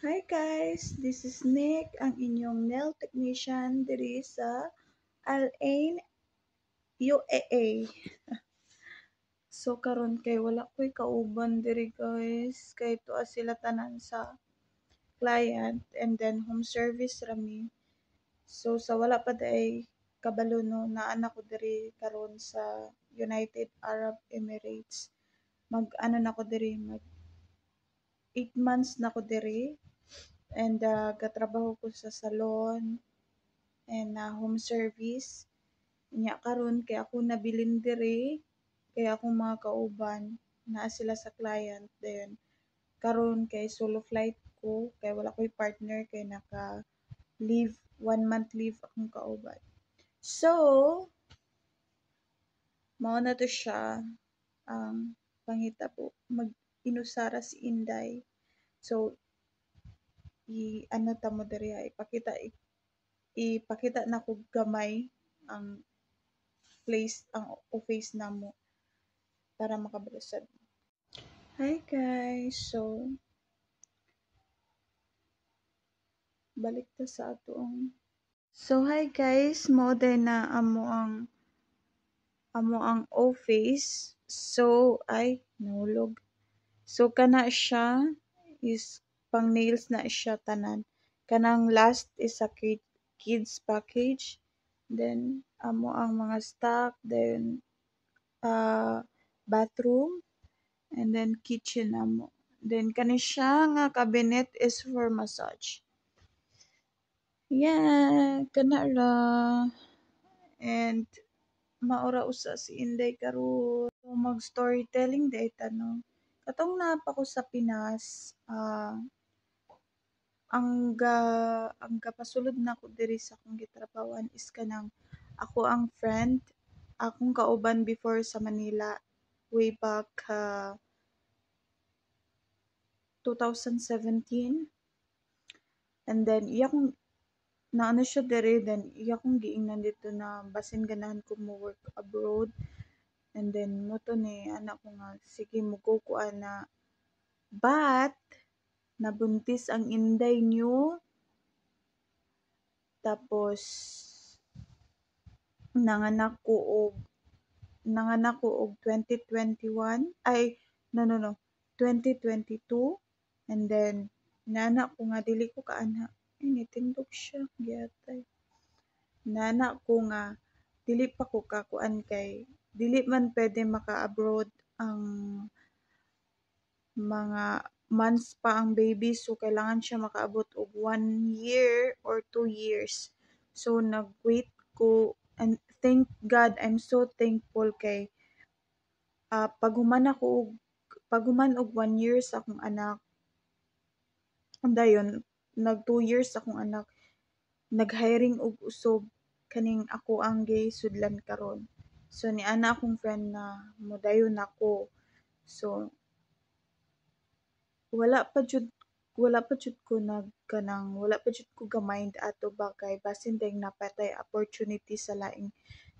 Hi guys, this is Nick, ang inyong nail technician diri sa Al-Ain, UAE. So karon kay wala ko'y kauban diri guys, kay tuwa sila tanan sa client and then home service rami. So sa wala pa day kabalo no naa ko diri karon sa United Arab Emirates. Mag-ano na ko diri, mag 8 months na ko diri and gatrabaho ko sa salon and home service. Nya karon kay ako nabilin diri kay akong mga kauban naa sila sa client then karon kay solo flight ko kay wala ko'y partner kay naka leave 1 month leave akong kauban. So mao na to siya ang panghitabo mag-inusara si Inday. So ano ta mo diri ipakita na ko gamay ang place ang office namo para makabalusad. Hi guys, so balik ta sa atong hi guys, mao day na amo ang office. So ay nahulog. So kana siya is pang nails na siya tanan. Kanang last is a kids package. Then amo ang mga stock, then bathroom, and then kitchen amo. Then kani siya nga cabinet is for massage. Yeah, kana ra. And maura usa si Inday karon. So mag storytelling day tanong. Katong napa ko sa Pinas, ang gapasulod nako diri sa akong gitrabahoan is kanang ako ang friend akong kauban before sa Manila way back 2017. And then iya kong naano siya diri, then iya kong giingnan dito na basin ganahan ko mo work abroad. And then moto ni anak ko nga sige mo go ko ana, but nabuntis ang Inday niyo. Tapos nanganak ko og 2021 ay no 2022. And then nana ko nga dili ko kaana ay nitindog siya giyatay. Nana ko nga dili pa ko kakuan kay dili man pwede maka-abroad ang mga months pa ang baby, so kailangan siya makaabot og 1 year or 2 years. So nag-wait ko and thank God, I'm so thankful kay paghuman og 1 year sa akong anak. Dayon nag 2 years akong anak. Nag-hiring og usob kaning ako ang gisudlan karon. So ni ana akong friend na modayon ako. So wala pa jud ko wala pa jud ko ga-mind ato ba kay basin dayong napatay opportunity sa laing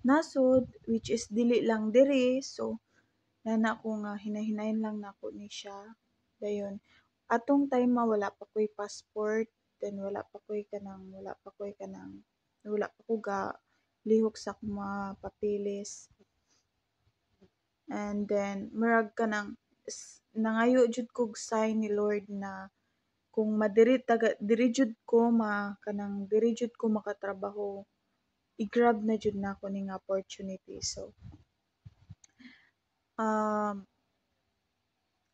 nasod which is dili lang diri. So nana ko nga hinahinayon lang nako ni siya. Dayon atong time wala pa ko'y passport, then wala pa ko ga lihok sa akong mga papeles. And then murag kanang nangayo jud kog sign ni Lord na kung diri jud ko makatrabaho, i-grab na jud nako ning opportunity. So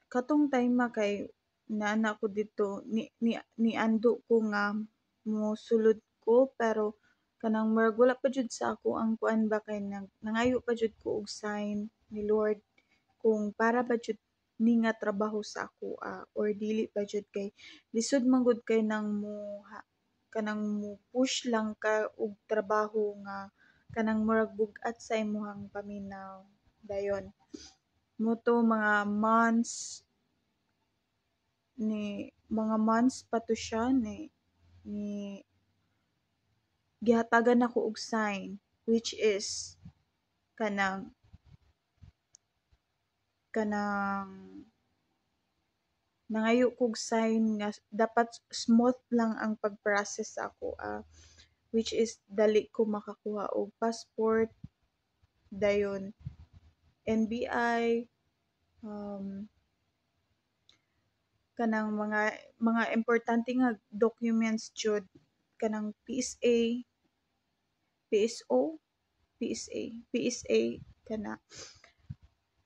katong time kay naana ko dito ni ando ko nga mosulod ko, pero kanang murag wala pa jud sa ako ang kuan ba kay nangayo pa jud ko og sign ni Lord kung para ba jud ni nga trabaho sa ako or dili pa jud kay lisod man gud kay kanang mo push lang ka og trabaho nga kanang murag bug-at sa imong paminaw. Dayon moto mga months pa to siya ni gihatagan ako og sign which is kanang nangayo kog sign nga dapat smooth lang ang pag-process sa ako, which is dali ko makakuha og passport, dayon NBI, um, kanang mga importante nga documents jud, kanang PSA, PSO, PSA kana.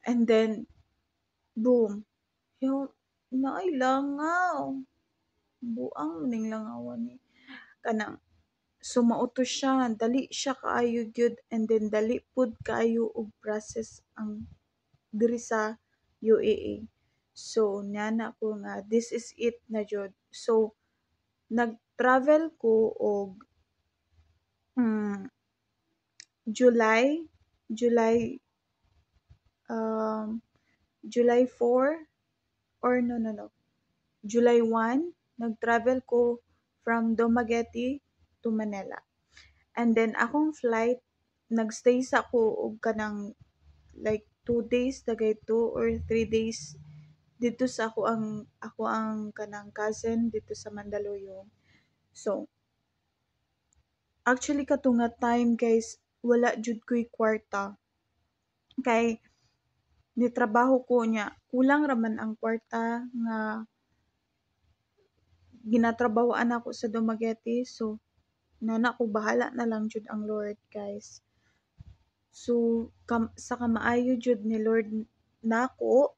And then boom, yung naay langaw. Buang ning langawan ni kanang sumauto siya, dali siya kaayo gyud, and then dali pud kaayo og process ang diri sa UAE. So niana ko nga this is it na jud. So nag-travel ko og mm, July, July um July 4 or no. July 1 nag-travel ko from Dumaguete to Manila. And then akong flight nagstay sa ko og kanang like 2 days dagay 2 or 3 days dito sa ako ang kanang cousin dito sa Mandaluyong. So actually kato nga time guys wala jud ko'y kwarta kay nitrabaho ko niya kulang raman ang kwarta nga ginatrabahoan ako sa Dumaguete. So nana ko bahala na lang jud ang Lord guys. So sa kamaayo jud ni Lord nako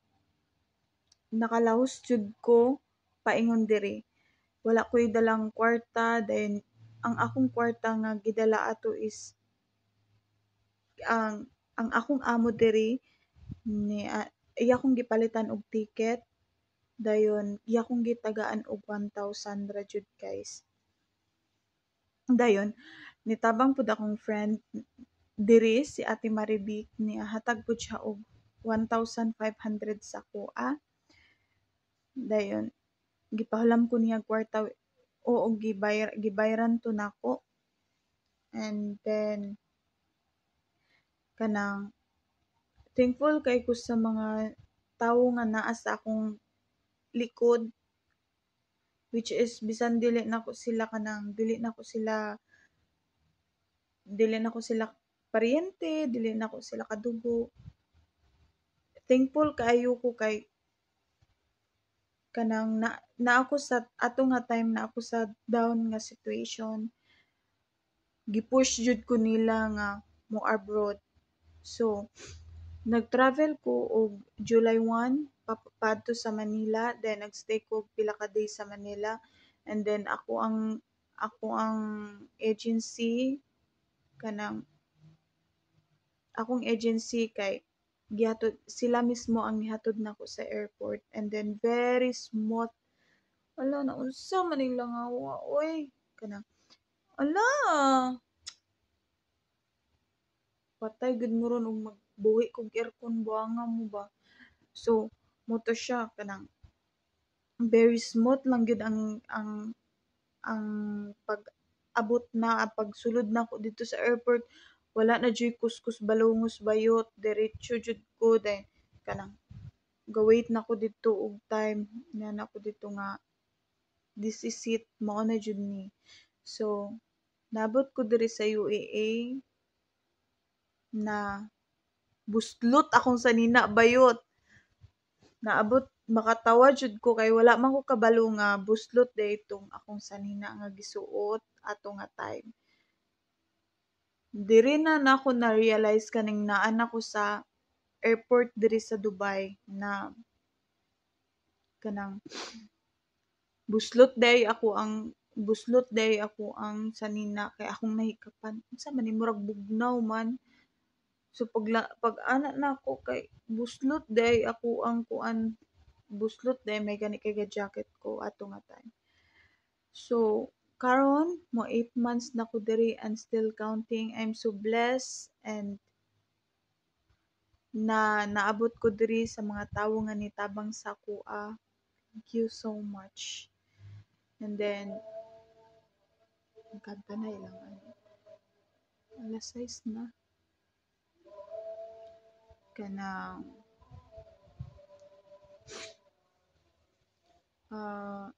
nakalahos jud ko paingon diri. Wala ko'y dalang kwarta, then ang akong kwarta nga gidala ato is ang akong amo diri ni iya kong gipalitan og ticket, dayon iya kong gitagaan og 1,000 ra jud guys. Dayon nitabang pud akong friend diri si Ate Marivic niya hatag pud siya og 1,500 sa kuha. Dayon gipahulam ko niya kwarta, oo gibayaran to nako. And then kanang thankful kay ko sa mga tawo nga naa sa akong likod, which is bisan dili na ko sila paryente, dili na ko sila kadugo. Thankful kaayo ko kay kanang na ako sa ato nga time na ako sa down nga situation. Gipush jud ko nila nga mo abroad. So nag-travel ko og July 1 padto sa Manila, then nagstay ko pila ka days sa Manila, and then ako ang agency kanang akong agency kay gihatod sila mismo ang gihatod nako sa airport, and then very smooth. Ala na unsa man ning langawa oy kanang ala patay gud mo ron og magbuhi kog aircon buanga mo ba. So moto siya kanang very smooth lang gyud ang pag-abot na ang pagsulod nako dito sa airport. Wala na jud kuskus balungos bayot, diretso jud ko then kanang ga-wait nako didto og time na nako dito nga this is it mao na jud ni. So nabot ko diri sa UAE na buslot akong sanina bayot. Naabot makatawa jud ko kay wala man ko kabalo nga buslot daytong akong sanina nga gisuot ato nga time. Diri na nako na-realize kaning naa nako sa airport diri sa Dubai na kanang buslot day ako ang sanina kay akong nahikapan. Unsa man ni murag bugnaw man. So pag ana na ako kay buslot day ako ang kuan buslot day may gani kay jacket ko ato nga time. So karon mo 8 months na ko diri and still counting. I'm so blessed and na naabot ko diri sa mga tawo nga nitabang sa kuha. Thank you so much. And then kanta na ilang alas 6 na kanang Ah,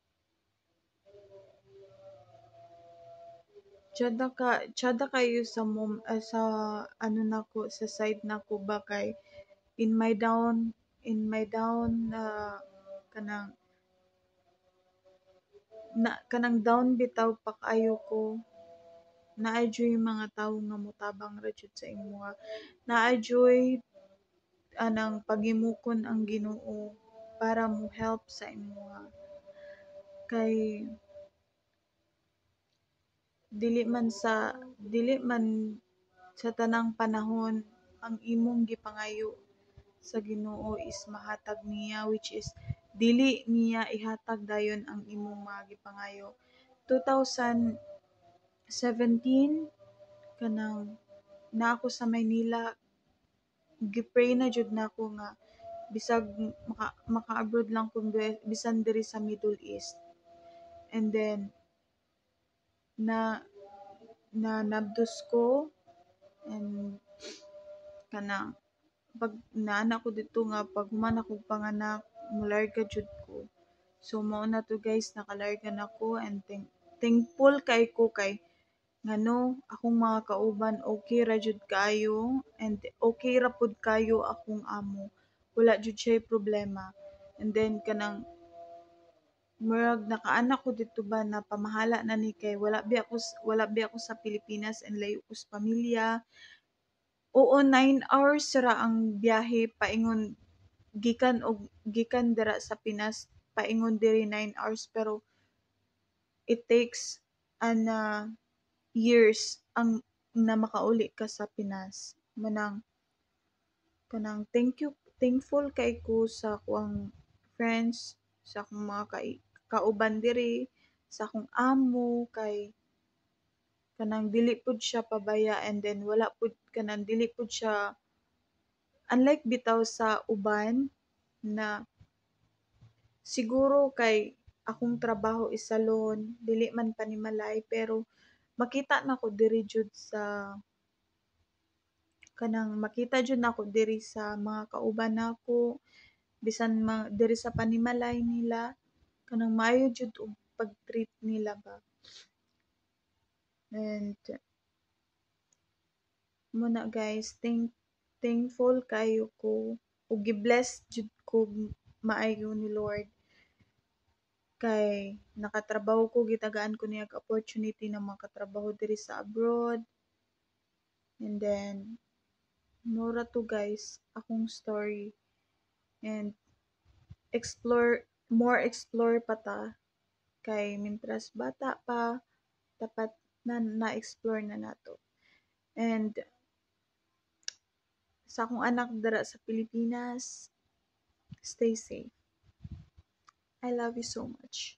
tsada kayo sa sa ano nako sa side nako ba kay in my down kanang kanang down bitaw pa kayo ko naadyoy mga tawo nga motabang ra jud sa imuha naadyoy anang pagimukon ang Ginoo para mo help sa imuha kay dili man sa tanang panahon ang imong gipangayo sa Ginoo is mahatag niya which is dili niya ihatag dayon ang imong mga gipangayo. 2017 kanang naa ako sa Maynila gipray na jud nako nga bisag maka-abroad lang ko bisan diri sa Middle East. And then na nabdos ko and kanang pag naanak ko dito nga pag human ako panganak molarga jud ko. So mao na to guys nakalarga na ko and thankful kay ko kay ngano akong mga kauban okay ra jud kaayo and okay ra pud kayo akong amo. Wala jud siya problema. And then kanang murag nakaanak ko dito ba na pamahala na ni kay wala bi ako sa Pilipinas and layo ko sa pamilya. Oo, 9 hours ra ang biyahe paingon gikan dira sa Pinas paingon diri 9 hours pero it takes years ang na makauli ka sa Pinas. Manang kanang thankful kay ko sa akong friends, sa akong mga kauban diri, sa akong amo kay kanang dili pud siya pabaya and then wala pud kanang dili pud siya unlike bitaw sa uban na siguro kay akong trabaho is salon, dili man panimalay pero makita nako diri jud sa kanang makita jud nako diri sa mga kauban nako bisan diri sa panimalay nila kanang maayo jud og pag-treat nila ba. And muna guys, thankful kayo ko ug gi-bless jud ko maayo ni Lord kay nakatrabaho ko gitagaan ko niya opportunity na makatrabaho diri sa abroad. And then mura to guys akong story and explore pa ta kay mintras bata pa dapat na-explore na nato. And sa akong anak dira sa Pilipinas, stay safe. I love you so much.